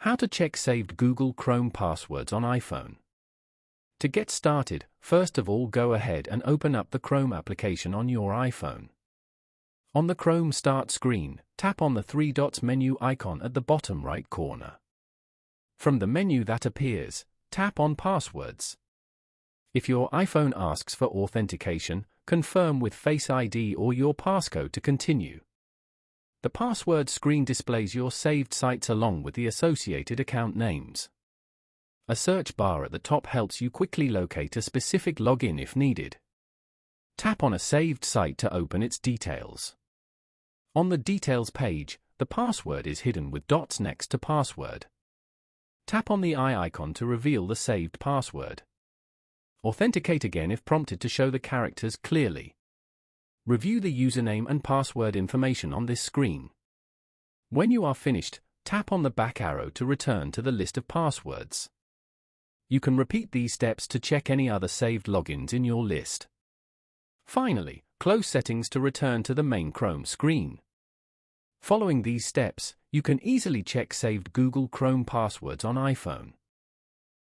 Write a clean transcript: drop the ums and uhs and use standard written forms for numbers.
How to check saved Google Chrome passwords on iPhone. To get started, first of all go ahead and open up the Chrome application on your iPhone. On the Chrome Start screen, tap on the three dots menu icon at the bottom right corner. From the menu that appears, tap on Passwords. If your iPhone asks for authentication, confirm with Face ID or your passcode to continue. The password screen displays your saved sites along with the associated account names. A search bar at the top helps you quickly locate a specific login if needed. Tap on a saved site to open its details. On the Details page, the password is hidden with dots next to password. Tap on the eye icon to reveal the saved password. Authenticate again if prompted to show the characters clearly. Review the username and password information on this screen. When you are finished, tap on the back arrow to return to the list of passwords. You can repeat these steps to check any other saved logins in your list. Finally, close Settings to return to the main Chrome screen. Following these steps, you can easily check saved Google Chrome passwords on iPhone.